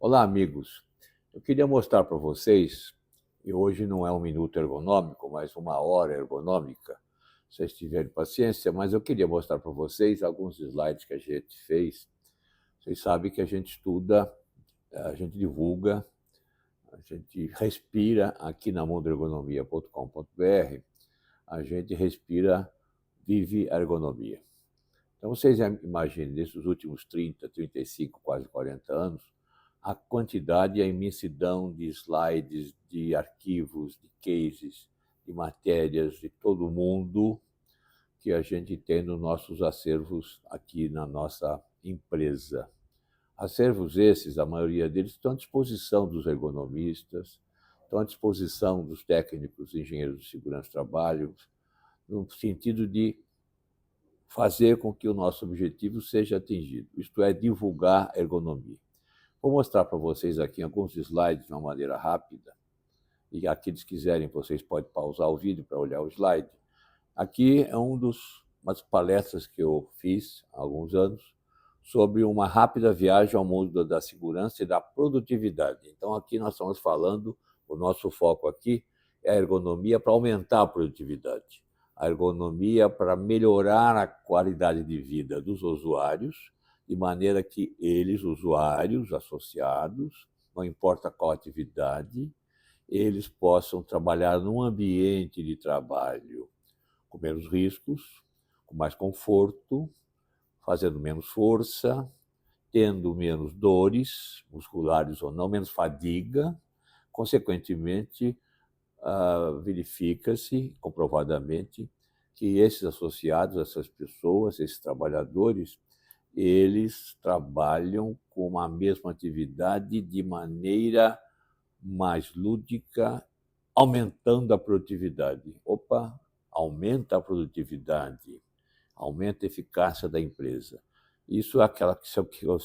Olá, amigos. Eu queria mostrar para vocês, e hoje não é um minuto ergonômico, mas uma hora ergonômica, se vocês tiverem paciência, mas eu queria mostrar para vocês alguns slides que a gente fez. Vocês sabem que a gente estuda, a gente divulga, a gente respira aqui na mundoergonomia.com.br, a gente respira, vive a ergonomia. Então, vocês imaginem, nesses últimos 30, 35, quase 40 anos, a quantidade e a imensidão de slides, de arquivos, de cases, de matérias de todo mundo que a gente tem nos nossos acervos aqui na nossa empresa. Acervos esses, a maioria deles, estão à disposição dos ergonomistas, estão à disposição dos técnicos, engenheiros de segurança do trabalho, no sentido de fazer com que o nosso objetivo seja atingido, isto é, divulgar a ergonomia. Vou mostrar para vocês aqui alguns slides de uma maneira rápida, e aqueles que quiserem, vocês podem pausar o vídeo para olhar o slide. Aqui é umas palestras que eu fiz há alguns anos sobre uma rápida viagem ao mundo da segurança e da produtividade. Então, aqui nós estamos falando, o nosso foco aqui é a ergonomia para aumentar a produtividade, a ergonomia para melhorar a qualidade de vida dos usuários, de maneira que eles, usuários, associados, não importa qual atividade, eles possam trabalhar num ambiente de trabalho com menos riscos, com mais conforto, fazendo menos força, tendo menos dores, musculares ou não, menos fadiga. Consequentemente, verifica-se comprovadamente que esses associados, essas pessoas, esses trabalhadores, eles trabalham com a mesma atividade de maneira mais lúdica, aumentando a produtividade. Opa, aumenta a produtividade, aumenta a eficácia da empresa. Isso é aquela que eu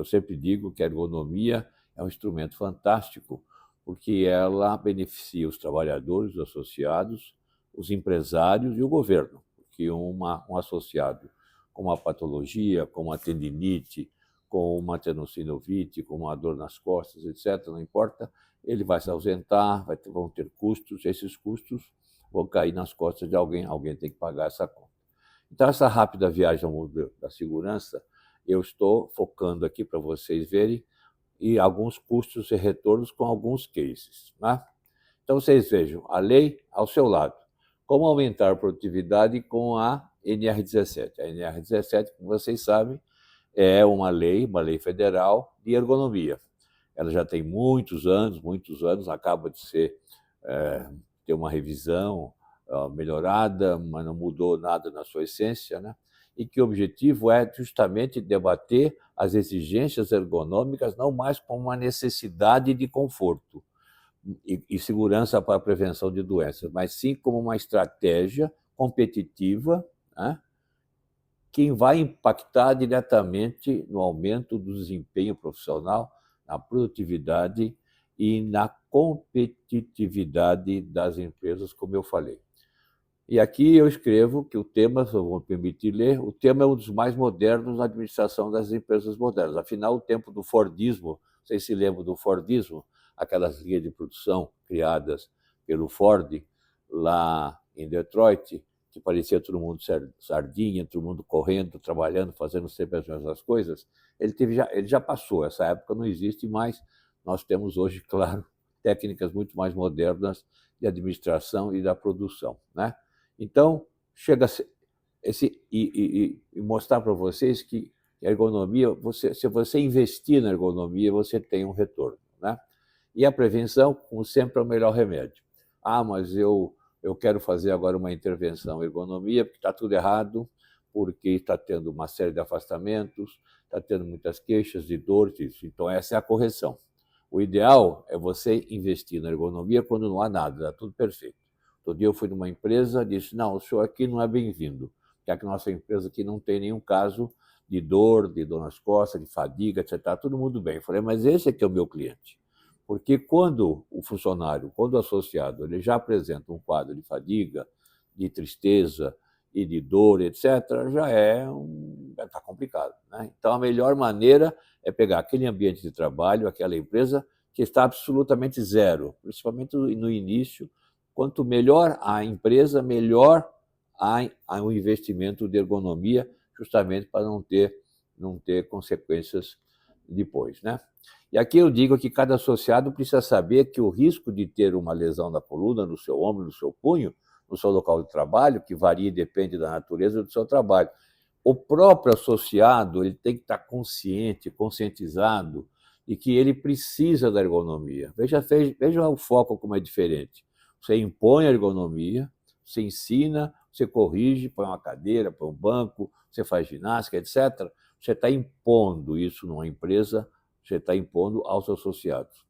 sempre digo, que a ergonomia é um instrumento fantástico, porque ela beneficia os trabalhadores, os associados, os empresários e o governo. Porque um associado com uma patologia, com uma tendinite, com uma tenossinovite, com uma dor nas costas, etc., não importa, ele vai se ausentar, vão ter custos, esses custos vão cair nas costas de alguém tem que pagar essa conta. Então, essa rápida viagem ao mundo da segurança, eu estou focando aqui para vocês verem, e alguns custos e retornos com alguns cases, né? Então, vocês vejam, a lei ao seu lado. Como aumentar a produtividade com a NR17? A NR17, como vocês sabem, é uma lei federal de ergonomia. Ela já tem muitos anos, acaba de ter uma revisão melhorada, mas não mudou nada na sua essência, né? E que o objetivo é justamente debater as exigências ergonômicas não mais como uma necessidade de conforto e segurança para a prevenção de doenças, mas sim como uma estratégia competitiva, né, que vai impactar diretamente no aumento do desempenho profissional, na produtividade e na competitividade das empresas, como eu falei. E aqui eu escrevo que o tema, se eu vou me permitir ler, o tema é um dos mais modernos na administração das empresas modernas. Afinal, o tempo do Fordismo, vocês se lembram do Fordismo? Aquelas linhas de produção criadas pelo Ford lá em Detroit, que parecia todo mundo sardinha, todo mundo correndo, trabalhando, fazendo sempre as mesmas coisas. Ele já passou, essa época não existe mais. Nós temos hoje, claro, técnicas muito mais modernas de administração e da produção, né? Então, chega e mostrar para vocês que a ergonomia, se você investir na ergonomia, você tem um retorno, né? E a prevenção, como sempre, é o melhor remédio. Mas eu quero fazer agora uma intervenção em ergonomia, porque está tudo errado, porque está tendo uma série de afastamentos, está tendo muitas queixas de dor, disso. Então, essa é a correção. O ideal é você investir na ergonomia quando não há nada, está tudo perfeito. Outro dia eu fui numa empresa e disse, não, o senhor aqui não é bem-vindo, porque a nossa empresa aqui não tem nenhum caso de dor nas costas, de fadiga, etc. Está todo mundo bem. Eu falei, mas esse aqui é o meu cliente. Porque quando o funcionário, quando o associado, ele já apresenta um quadro de fadiga, de tristeza, e de dor, etc., já está complicado, né? Então, a melhor maneira é pegar aquele ambiente de trabalho, aquela empresa que está absolutamente zero, principalmente no início. Quanto melhor a empresa, melhor há um investimento de ergonomia, justamente para não ter consequências depois, né? E aqui eu digo que cada associado precisa saber que o risco de ter uma lesão na coluna, no seu ombro, no seu punho, no seu local de trabalho, que varia e depende da natureza do seu trabalho. O próprio associado ele tem que estar consciente, conscientizado de que ele precisa da ergonomia. Veja o foco como é diferente. Você impõe a ergonomia, você ensina, você corrige, põe uma cadeira, põe um banco, você faz ginástica, etc. Você está impondo isso numa empresa, você está impondo aos associados.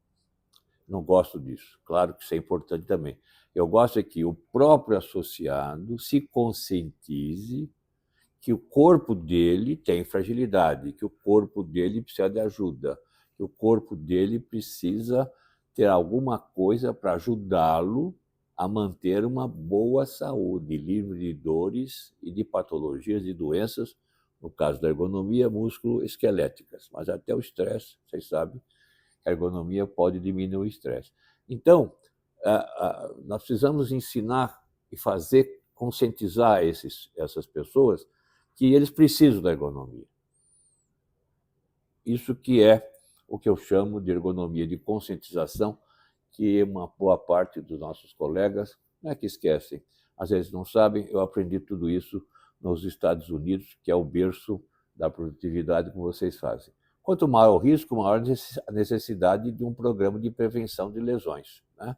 Não gosto disso. Claro que isso é importante também. Eu gosto é que o próprio associado se conscientize que o corpo dele tem fragilidade, que o corpo dele precisa de ajuda, que o corpo dele precisa ter alguma coisa para ajudá-lo a manter uma boa saúde, livre de dores e de patologias e doenças, no caso da ergonomia, músculo-esqueléticas. Mas até o estresse, vocês sabem, a ergonomia pode diminuir o estresse. Então, nós precisamos ensinar e fazer, conscientizar essas pessoas que eles precisam da ergonomia. Isso que é o que eu chamo de ergonomia de conscientização, que uma boa parte dos nossos colegas não é que esquecem, às vezes não sabem. Eu aprendi tudo isso nos Estados Unidos, que é o berço da produtividade que vocês fazem. Quanto maior o risco, maior a necessidade de um programa de prevenção de lesões, né?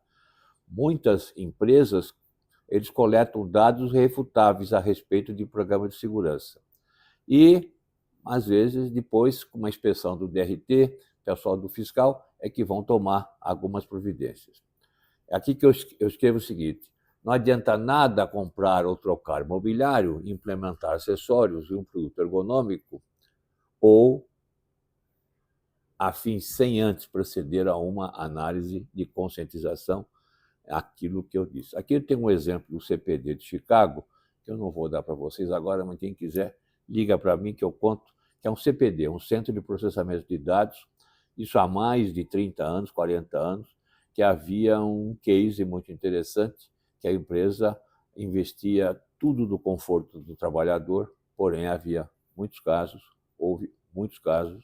Muitas empresas eles coletam dados refutáveis a respeito de programas de segurança. E, às vezes, depois, com uma inspeção do DRT, pessoal do fiscal, é que vão tomar algumas providências. É aqui que eu escrevo o seguinte: não adianta nada comprar ou trocar mobiliário, implementar acessórios e um produto ergonômico, ou afim, sem antes proceder a uma análise de conscientização, aquilo que eu disse. Aqui eu tenho um exemplo do CPD de Chicago, que eu não vou dar para vocês agora, mas quem quiser, liga para mim que eu conto, que é um CPD, um Centro de Processamento de Dados, isso há mais de 30 anos, 40 anos, que havia um case muito interessante, que a empresa investia tudo do conforto do trabalhador, porém houve muitos casos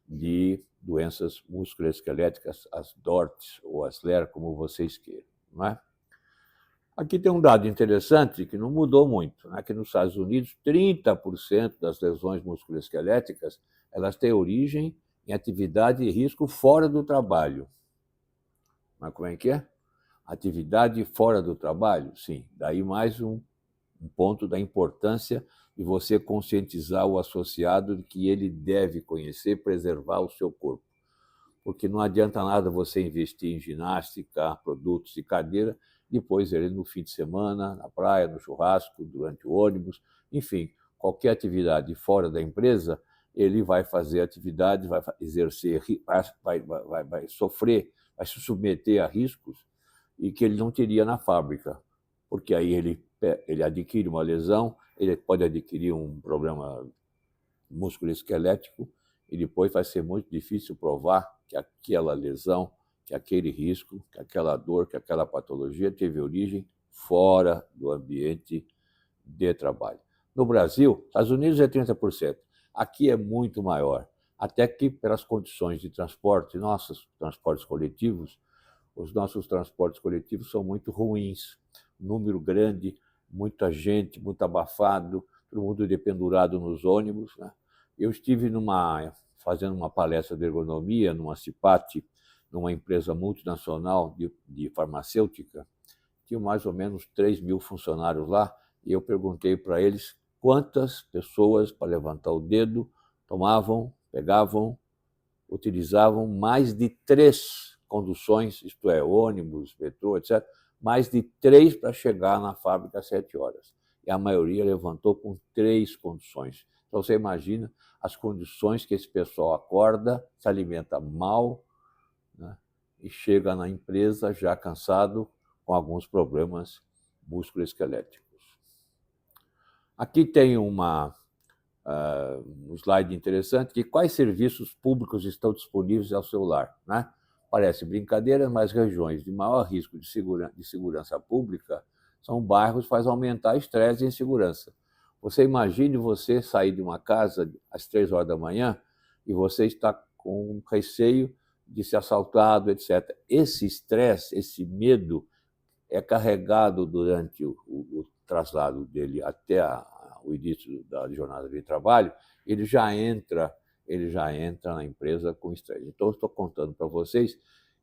de doenças musculoesqueléticas, as DORTs ou as LER, como vocês queiram, não é? Aqui tem um dado interessante que não mudou muito, né? Que nos Estados Unidos, 30% das lesões musculoesqueléticas elas têm origem em atividade e risco fora do trabalho. Mas como é que é? Atividade fora do trabalho? Sim. Daí mais um ponto da importância de você conscientizar o associado de que ele deve conhecer, preservar o seu corpo. Porque não adianta nada você investir em ginástica, produtos e cadeira, depois ele no fim de semana, na praia, no churrasco, durante o ônibus, enfim, qualquer atividade fora da empresa, ele vai fazer atividade, vai exercer, vai sofrer, vai se submeter a riscos e que ele não teria na fábrica, porque aí ele adquire uma lesão, ele pode adquirir um problema musculoesquelético e depois vai ser muito difícil provar que aquela lesão, que aquele risco, que aquela dor, que aquela patologia teve origem fora do ambiente de trabalho. No Brasil, Estados Unidos é 30%, aqui é muito maior, até que pelas condições de transporte, nossos transportes coletivos, os nossos transportes coletivos são muito ruins, número grande, muita gente, muito abafado, todo mundo dependurado nos ônibus, né? Eu estive fazendo uma palestra de ergonomia numa CIPAT, numa empresa multinacional de farmacêutica, tinha mais ou menos 3.000 funcionários lá, e eu perguntei para eles quantas pessoas, para levantar o dedo, pegavam, utilizavam mais de 3 conduções, isto é, ônibus, metrô, etc., mais de 3 para chegar na fábrica às 7 horas. E a maioria levantou com 3 conduções. Então, você imagina as condições que esse pessoal acorda, se alimenta mal, né, e chega na empresa já cansado, com alguns problemas musculoesqueléticos. Aqui tem um slide interessante, que quais serviços públicos estão disponíveis ao seu lar, né? Parece brincadeira, mas regiões de maior risco de segurança pública são bairros que fazem aumentar estresse e insegurança. Você imagine você sair de uma casa às 3 horas da manhã e você está com receio de ser assaltado, etc. Esse estresse, esse medo é carregado durante o traslado dele até o início da jornada de trabalho, ele já entra na empresa com estresse. Então, eu estou contando para vocês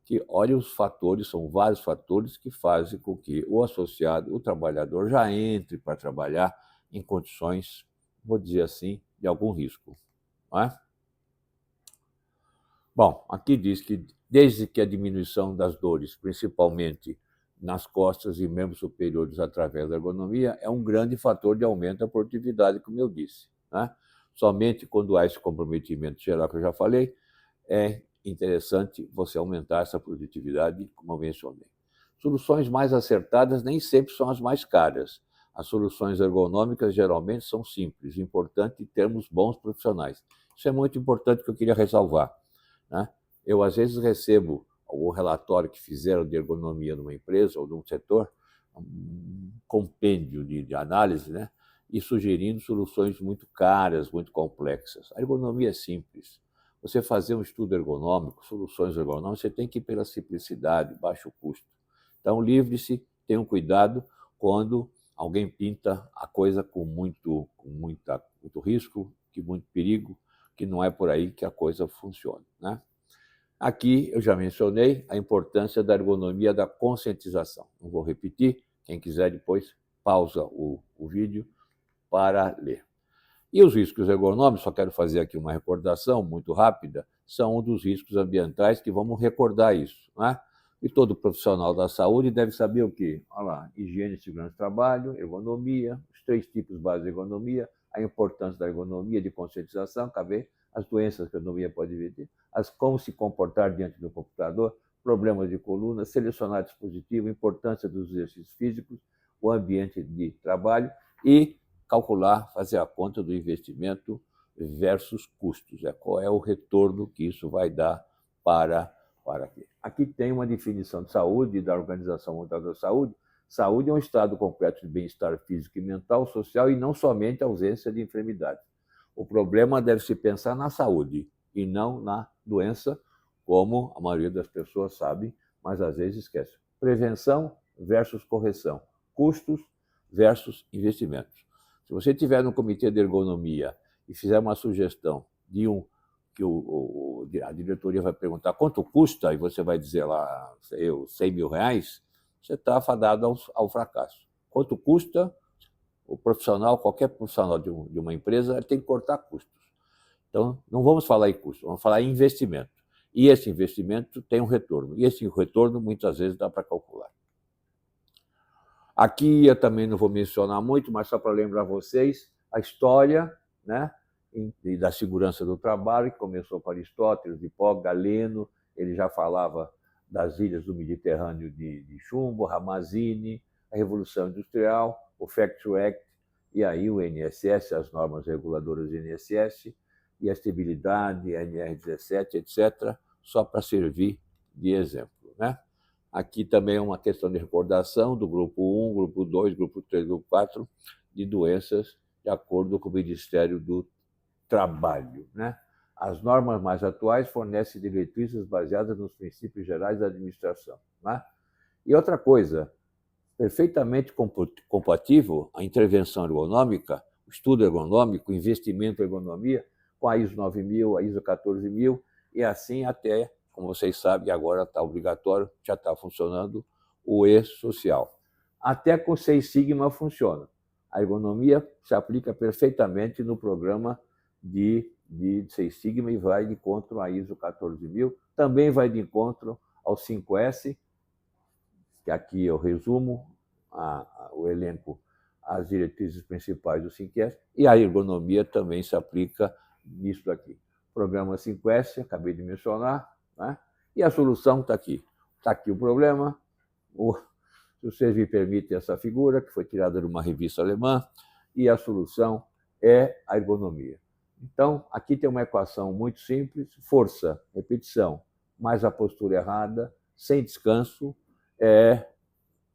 que, olha, os fatores, são vários fatores que fazem com que o associado, o trabalhador, já entre para trabalhar em condições, vou dizer assim, de algum risco. Não é? Bom, aqui diz que desde que a diminuição das dores, principalmente nas costas e membros superiores através da ergonomia, é um grande fator de aumento da produtividade, como eu disse, né? Somente quando há esse comprometimento geral que eu já falei, é interessante você aumentar essa produtividade, como eu mencionei. Soluções mais acertadas nem sempre são as mais caras. As soluções ergonômicas geralmente são simples. O importante é termos bons profissionais. Isso é muito importante que eu queria ressalvar, né? Eu, às vezes, recebo o relatório que fizeram de ergonomia numa empresa ou num setor, um compêndio de análise, né? E sugerindo soluções muito caras, muito complexas. A ergonomia é simples. Você fazer um estudo ergonômico, soluções ergonômicas, você tem que ir pela simplicidade, baixo custo. Então, livre-se, tenham cuidado quando alguém pinta a coisa com muito risco, com muito perigo, que não é por aí que a coisa funciona, né? Aqui eu já mencionei a importância da ergonomia da conscientização. Não vou repetir, quem quiser depois pausa o vídeo para ler. E os riscos ergonômicos, só quero fazer aqui uma recordação muito rápida, são um dos riscos ambientais que vamos recordar isso, né? E todo profissional da saúde deve saber o quê? Olha lá, higiene e segurança do trabalho, ergonomia, os 3 tipos básicos de ergonomia, a importância da ergonomia de conscientização, as doenças que a ergonomia pode vir, como se comportar diante do computador, problemas de coluna, selecionar dispositivo, importância dos exercícios físicos, o ambiente de trabalho e calcular, fazer a conta do investimento versus custos. Qual é o retorno que isso vai dar para quê? Aqui tem uma definição de saúde, da Organização Mundial da Saúde. Saúde é um estado completo de bem-estar físico e mental, social, e não somente a ausência de enfermidade. O problema deve se pensar na saúde e não na doença, como a maioria das pessoas sabe, mas às vezes esquece. Prevenção versus correção. Custos versus investimentos. Se você tiver no comitê de ergonomia e fizer uma sugestão de que a diretoria vai perguntar quanto custa, e você vai dizer lá, R$100 mil, você está afadado ao fracasso. Quanto custa? O profissional, qualquer profissional de uma empresa, tem que cortar custos. Então, não vamos falar em custo, vamos falar em investimento. E esse investimento tem um retorno. E esse retorno, muitas vezes, dá para calcular. Aqui eu também não vou mencionar muito, mas só para lembrar vocês, a história, né, da segurança do trabalho, que começou com Aristóteles, Hipócrates, Galeno, ele já falava das ilhas do Mediterrâneo de chumbo, Ramazzini, a Revolução Industrial, o Factory Act, e aí o INSS, as normas reguladoras do INSS, e a estabilidade, a NR17, etc., só para servir de exemplo, né? Aqui também é uma questão de recordação do grupo 1, grupo 2, grupo 3, grupo 4, de doenças, de acordo com o Ministério do Trabalho, né? As normas mais atuais fornecem diretrizes baseadas nos princípios gerais da administração, né? E outra coisa, perfeitamente compatível a intervenção ergonômica, o estudo ergonômico, o investimento em ergonomia, com a ISO 9000, a ISO 14000, e assim até, como vocês sabem, agora está obrigatório, já está funcionando o E-Social. Até com 6 Sigma funciona. A ergonomia se aplica perfeitamente no programa de 6 Sigma e vai de encontro à ISO 14000, também vai de encontro ao 5S, que aqui eu resumo o elenco, as diretrizes principais do 5S, e a ergonomia também se aplica nisso daqui. Programa 5S, acabei de mencionar, né? E a solução está aqui. Está aqui o problema. Se vocês me permitem essa figura, que foi tirada de uma revista alemã, e a solução é a ergonomia. Então, aqui tem uma equação muito simples: força, repetição, mais a postura errada, sem descanso, é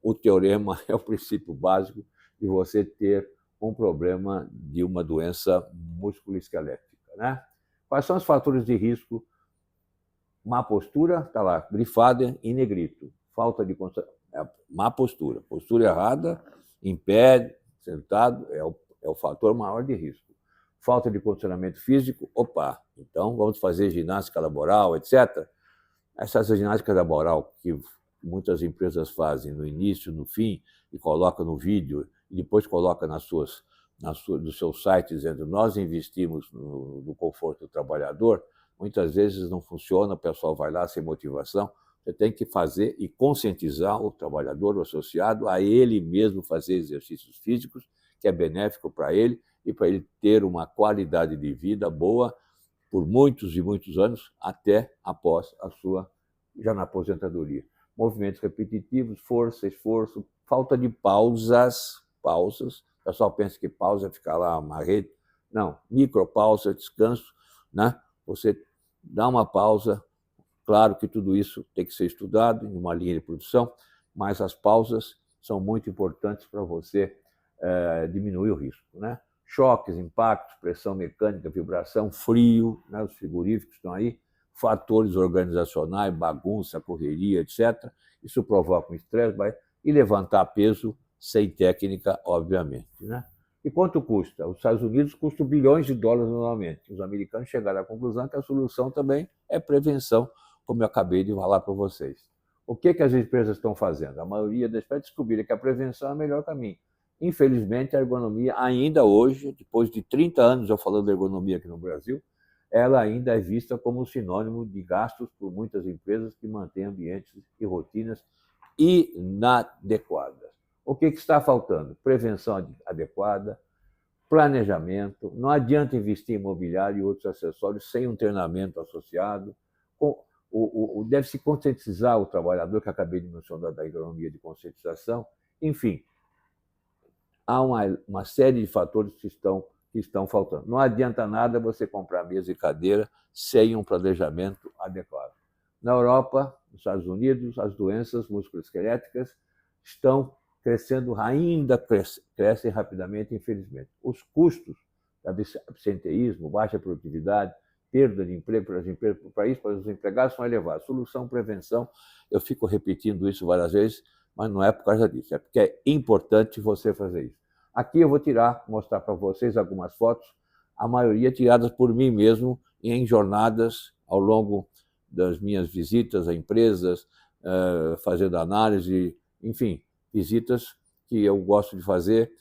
o teorema, é o princípio básico de você ter um problema de uma doença musculoesquelética, né? Quais são os fatores de risco? Má postura, está lá, grifada em negrito. Falta de má postura. Postura errada, em pé, sentado, é o fator maior de risco. Falta de condicionamento físico, opa, então vamos fazer ginástica laboral, etc. Essas ginásticas laboral que muitas empresas fazem no início, no fim, e colocam no vídeo, e depois colocam nos seus sites dizendo nós investimos no conforto do trabalhador, muitas vezes não funciona, o pessoal vai lá sem motivação. Você tem que fazer e conscientizar o trabalhador, o associado, a ele mesmo fazer exercícios físicos, que é benéfico para ele e para ele ter uma qualidade de vida boa por muitos e muitos anos, até após a sua, já na aposentadoria. Movimentos repetitivos, força, esforço, falta de pausas. O pessoal pensa que pausa é ficar lá uma rede. Não, micropausa, descanso, né? Você dá uma pausa. Claro que tudo isso tem que ser estudado em uma linha de produção, mas as pausas são muito importantes para você diminuir o risco, né? Choques, impactos, pressão mecânica, vibração, frio, né? Os frigoríficos estão aí, fatores organizacionais, bagunça, correria, etc. Isso provoca um estresse, e levantar peso sem técnica, obviamente, né? E quanto custa? Os Estados Unidos custam bilhões de dólares anualmente. Os americanos chegaram à conclusão que a solução também é prevenção, como eu acabei de falar para vocês. O que as empresas estão fazendo? A maioria das vezes descobriram que a prevenção é o melhor caminho. Infelizmente, a ergonomia, ainda hoje, depois de 30 anos eu falando de ergonomia aqui no Brasil, ela ainda é vista como sinônimo de gastos por muitas empresas que mantêm ambientes e rotinas inadequadas. O que está faltando? Prevenção adequada, planejamento. Não adianta investir em imobiliário e outros acessórios sem um treinamento associado. Deve-se conscientizar o trabalhador, que acabei de mencionar da ergonomia de conscientização. Enfim, há uma série de fatores que estão faltando. Não adianta nada você comprar mesa e cadeira sem um planejamento adequado. Na Europa, nos Estados Unidos, as doenças musculoesqueléticas estão crescendo, ainda crescem rapidamente, infelizmente. Os custos, absenteísmo, baixa produtividade, perda de emprego para as empresas, para os empregados são elevados. Solução, prevenção, eu fico repetindo isso várias vezes, mas não é por causa disso, é porque é importante você fazer isso. Aqui eu vou mostrar para vocês algumas fotos, a maioria tiradas por mim mesmo em jornadas ao longo das minhas visitas a empresas, fazendo análise, enfim, visitas que eu gosto de fazer,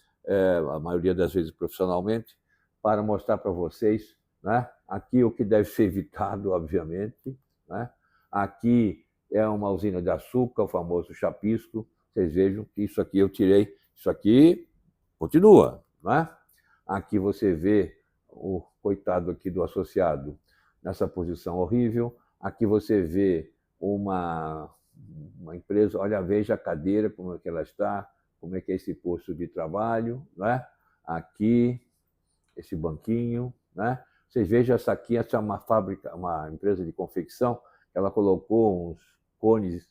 a maioria das vezes profissionalmente, para mostrar para vocês, né? Aqui o que deve ser evitado, obviamente, né? Aqui é uma usina de açúcar, o famoso chapisco. Vocês vejam que isso aqui eu tirei, isso aqui continua, né? Aqui você vê o coitado aqui do associado nessa posição horrível. Aqui você vê uma empresa, olha, veja a cadeira, como é que ela está, como é que é esse posto de trabalho, né? Aqui, esse banquinho, né? Vocês vejam essa aqui, essa é uma fábrica, uma empresa de confecção, ela colocou uns cones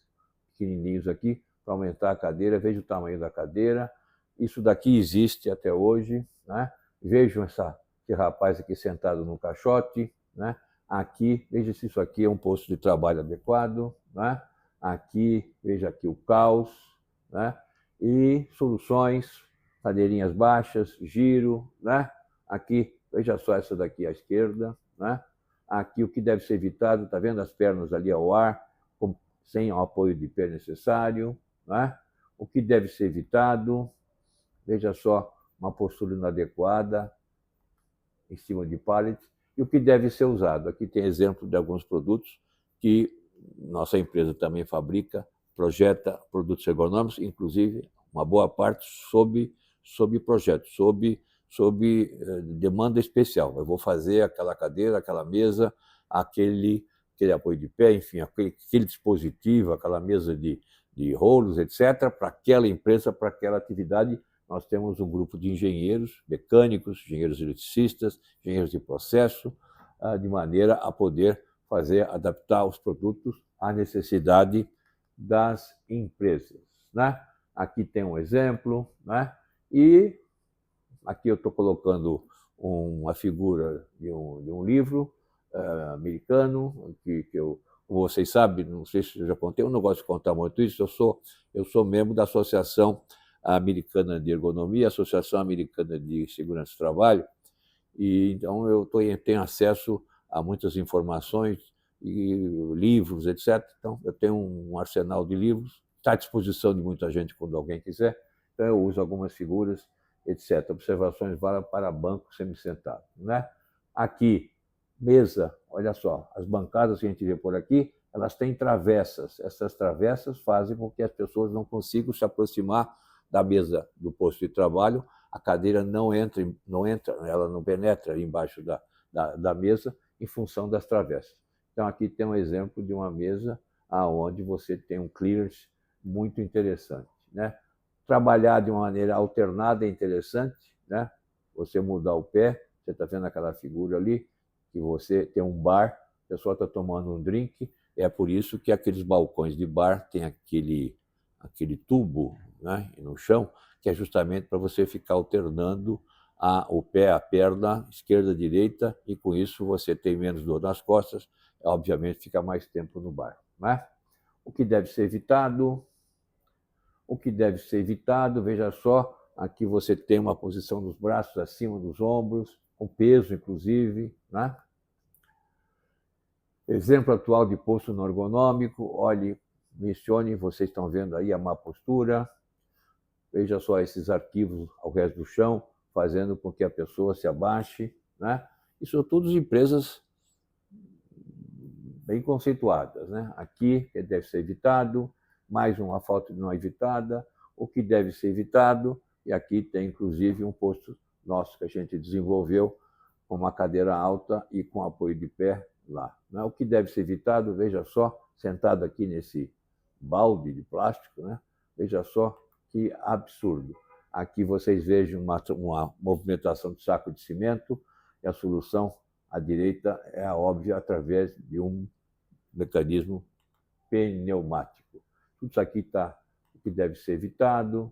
pequenininhos aqui para aumentar a cadeira. Veja o tamanho da cadeira. Isso daqui existe até hoje, né? Vejam esse rapaz aqui sentado no caixote, né? Aqui, veja se isso aqui é um posto de trabalho adequado, né? Aqui, veja aqui o caos, né? E soluções, cadeirinhas baixas, giro, né? Aqui, veja só essa daqui à esquerda, né? Aqui o que deve ser evitado, tá vendo as pernas ali ao ar, sem o apoio de pé necessário, né? O que deve ser evitado, veja só, uma postura inadequada em cima de pallet, e o que deve ser usado. Aqui tem exemplo de alguns produtos que nossa empresa também fabrica, projeta produtos ergonômicos, inclusive uma boa parte sob projeto, sob demanda especial. Eu vou fazer aquela cadeira, aquela mesa, aquele apoio de pé, enfim, aquele dispositivo, aquela mesa de rolos, etc., para aquela empresa, para aquela atividade. nós temos um grupo de engenheiros, mecânicos, engenheiros eletricistas, engenheiros de processo, de maneira a poder adaptar os produtos à necessidade das empresas, né? Aqui tem um exemplo, né? E aqui eu estou colocando uma figura de um livro americano, como vocês sabem, não sei se eu já contei, eu não gosto de contar muito isso, eu sou membro da Associação Americana de Ergonomia, Associação Americana de Segurança do Trabalho, e então eu tenho acesso a muitas informações, e livros, etc. Então, eu tenho um arsenal de livros, está à disposição de muita gente quando alguém quiser, então eu uso algumas figuras, etc. Observações para banco semissentado, né? Aqui, mesa, olha só, as bancadas que a gente vê por aqui, elas têm travessas. Essas travessas fazem com que as pessoas não consigam se aproximar da mesa do posto de trabalho, a cadeira não entra, ela não penetra embaixo da mesa em função das travessas. Então, aqui tem um exemplo de uma mesa onde você tem um clearance muito interessante, né? Trabalhar de uma maneira alternada é interessante, né? Você mudar o pé, você está vendo aquela figura ali, que você tem um bar, a pessoa está tomando um drink, é por isso que aqueles balcões de bar tem aquele tubo, né, no chão, que é justamente para você ficar alternando o pé, a perna, esquerda, direita, e com isso você tem menos dor nas costas, obviamente fica mais tempo no bar, né? O que deve ser evitado? O que deve ser evitado, veja só, aqui você tem uma posição dos braços acima dos ombros, com peso, inclusive, né? Exemplo atual de posto não ergonômico, olhe, mencione, vocês estão vendo aí a má postura, veja só esses arquivos ao resto do chão, fazendo com que a pessoa se abaixe, né? E são todas empresas bem conceituadas, né? Aqui, que deve ser evitado, mais uma falta não evitada, o que deve ser evitado, e aqui tem inclusive um posto nosso que a gente desenvolveu com uma cadeira alta e com apoio de pé lá. O que deve ser evitado, veja só, sentado aqui nesse balde de plástico, né? Veja só que absurdo. Aqui vocês vejam uma movimentação de saco de cimento, e a solução à direita é a óbvia através de um mecanismo pneumático. Tudo isso aqui está o que deve ser evitado,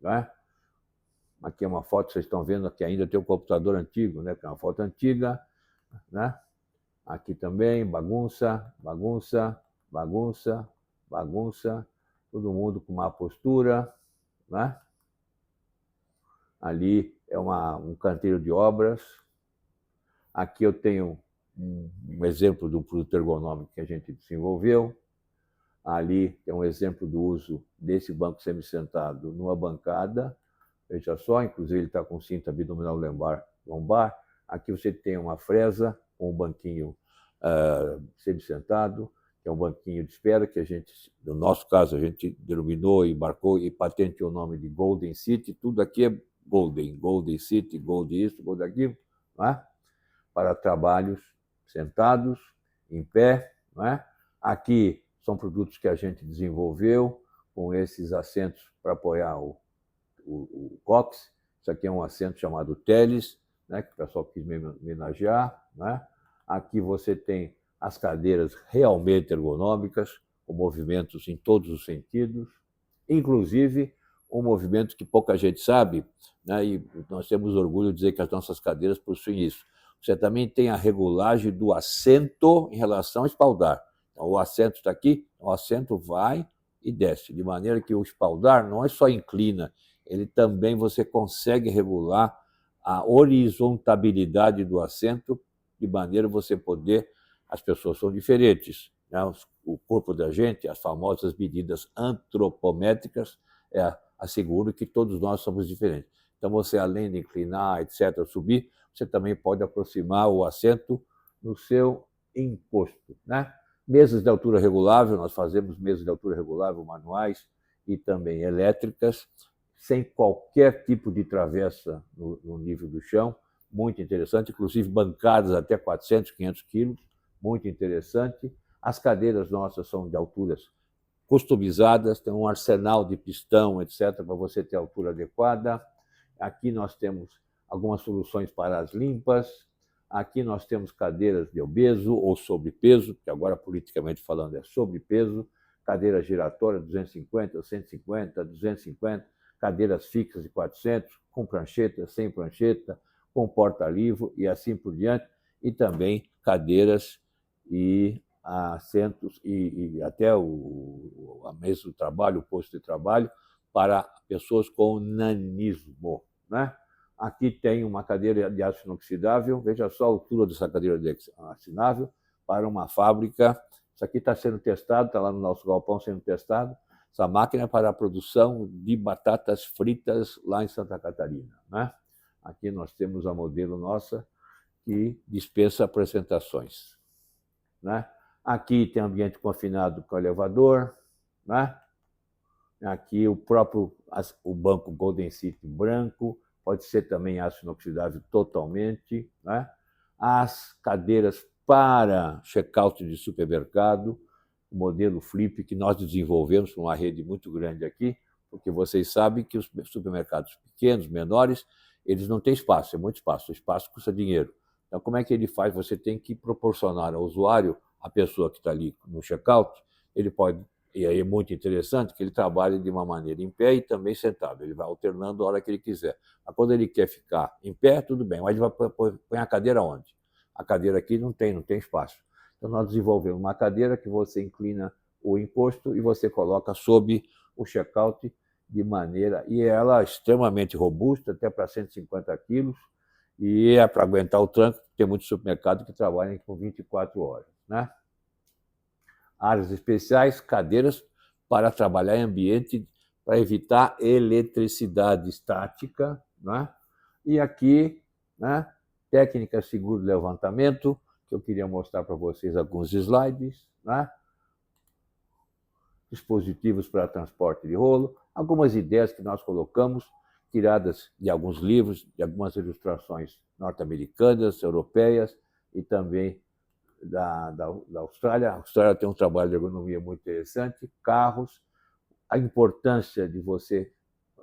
né? Aqui é uma foto, vocês estão vendo que ainda tem um computador antigo, né? Que é uma foto antiga, né? Aqui também, bagunça, todo mundo com má postura, né? Ali é um canteiro de obras. Aqui eu tenho um exemplo do produto ergonômico que a gente desenvolveu. Ali tem um exemplo do uso desse banco semissentado numa bancada. Veja só, inclusive ele está com cinta abdominal lombar. Aqui você tem uma fresa com um banquinho semissentado, que é um banquinho de espera que no nosso caso, a gente denominou, embarcou e patenteou o nome de Golden City. Tudo aqui é Golden City, Gold isso, Gold aquilo, não é? Para trabalhos sentados, em pé, não é? Aqui são produtos que a gente desenvolveu com esses assentos para apoiar o cóccix. Isso aqui é um assento chamado Teles, né, que o pessoal quis me homenagear, né? Aqui você tem as cadeiras realmente ergonômicas, com movimentos em todos os sentidos, inclusive um movimento que pouca gente sabe, né, e nós temos orgulho de dizer que as nossas cadeiras possuem isso. Você também tem a regulagem do assento em relação ao espaldar. Então, o assento está aqui, o assento vai e desce, de maneira que o espaldar não é só inclina, ele também você consegue regular a horizontabilidade do assento, de maneira você poder, as pessoas são diferentes, né? O corpo da gente, as famosas medidas antropométricas, asseguram que todos nós somos diferentes. Então você, além de inclinar, etc., subir, você também pode aproximar o assento no seu encosto, né? Mesas de altura regulável, nós fazemos mesas de altura regulável manuais e também elétricas, sem qualquer tipo de travessa no nível do chão, muito interessante, inclusive bancadas até 400, 500 quilos, muito interessante. As cadeiras nossas são de alturas customizadas, tem um arsenal de pistão, etc., para você ter a altura adequada. Aqui nós temos algumas soluções para as limpas. Aqui nós temos cadeiras de obeso ou sobrepeso, que agora politicamente falando é sobrepeso, cadeira giratória 250, 150, 250, cadeiras fixas de 400, com prancheta, sem prancheta, com porta-livro e assim por diante, e também cadeiras e assentos e até a mesa do trabalho, o posto de trabalho, para pessoas com nanismo, né? Aqui tem uma cadeira de aço inoxidável, veja só a altura dessa cadeira de aço inoxidável para uma fábrica. Isso aqui está sendo testado, está lá no nosso galpão sendo testado. Essa máquina é para a produção de batatas fritas lá em Santa Catarina, né? Aqui nós temos a modelo nossa que dispensa apresentações, né? Aqui tem ambiente confinado com elevador, né? Aqui o banco Golden City branco, pode ser também aço inoxidável totalmente, né? As cadeiras para check-out de supermercado, o modelo Flip que nós desenvolvemos para uma rede muito grande aqui, porque vocês sabem que os supermercados pequenos, menores, eles não têm espaço, é muito espaço, o espaço custa dinheiro. Então, como é que ele faz? Você tem que proporcionar ao usuário, a pessoa que está ali no check-out, ele pode, e aí é muito interessante, que ele trabalhe de uma maneira em pé e também sentado, ele vai alternando a hora que ele quiser. Mas quando ele quer ficar em pé, tudo bem, mas ele vai pôr a cadeira onde? A cadeira aqui não tem espaço. Então, nós desenvolvemos uma cadeira que você inclina o encosto e você coloca sob o check-out de maneira... E ela é extremamente robusta, até para 150 quilos, e é para aguentar o tranco, tem muitos supermercados que trabalham com 24 horas, né? Áreas especiais, cadeiras para trabalhar em ambiente para evitar eletricidade estática, né? E aqui, né, técnica seguro de levantamento, que eu queria mostrar para vocês alguns slides, né? Dispositivos para transporte de rolo, algumas ideias que nós colocamos, tiradas de alguns livros, de algumas ilustrações norte-americanas, europeias e também da Austrália. A Austrália tem um trabalho de ergonomia muito interessante, carros, a importância de você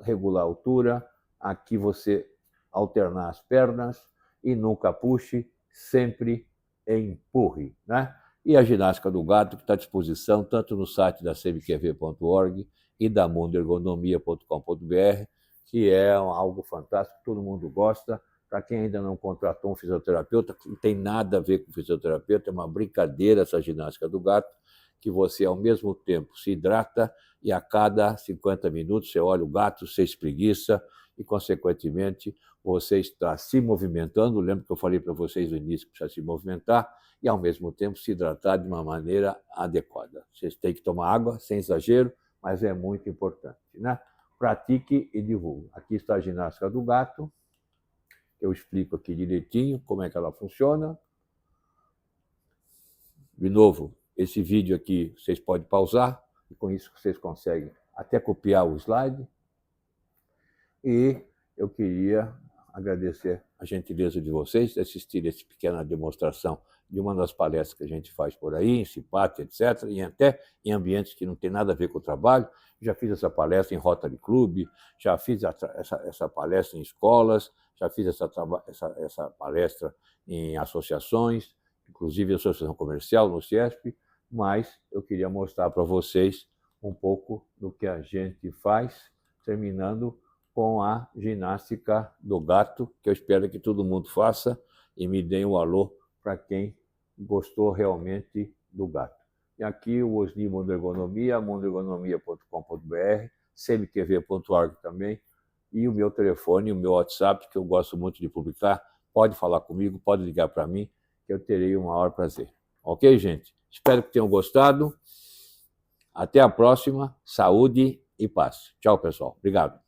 regular a altura, aqui você alternar as pernas e nunca puxe, sempre empurre, né? E a ginástica do gato, que está à disposição tanto no site da cmqv.org e da mundoergonomia.com.br, que é algo fantástico, todo mundo gosta. Para quem ainda não contratou um fisioterapeuta, que não tem nada a ver com fisioterapeuta, é uma brincadeira essa ginástica do gato, que você, ao mesmo tempo, se hidrata e a cada 50 minutos você olha o gato, você espreguiça e, consequentemente, você está se movimentando. Lembra que eu falei para vocês no início que precisa se movimentar e, ao mesmo tempo, se hidratar de uma maneira adequada. Vocês têm que tomar água, sem exagero, mas é muito importante, né? Pratique e divulgue. Aqui está a ginástica do gato. Eu explico aqui direitinho como é que ela funciona. De novo, esse vídeo aqui vocês podem pausar, e com isso vocês conseguem até copiar o slide. E eu queria agradecer a gentileza de vocês de assistir essa pequena demonstração de uma das palestras que a gente faz por aí, em Cipate, etc., e até em ambientes que não tem nada a ver com o trabalho. Já fiz essa palestra em Rotary Club, já fiz essa palestra em escolas, já fiz essa palestra em associações, inclusive a Associação Comercial, no CIESP, mas eu queria mostrar para vocês um pouco do que a gente faz, terminando com a ginástica do gato, que eu espero que todo mundo faça e me deem um alô para quem gostou realmente do gato. E aqui o Osni Mundo Ergonomia, mundoergonomia.com.br, cmqv.org também, e o meu telefone, o meu WhatsApp, que eu gosto muito de publicar. Pode falar comigo, pode ligar para mim, que eu terei o maior prazer. Ok, gente? Espero que tenham gostado. Até a próxima. Saúde e paz. Tchau, pessoal. Obrigado.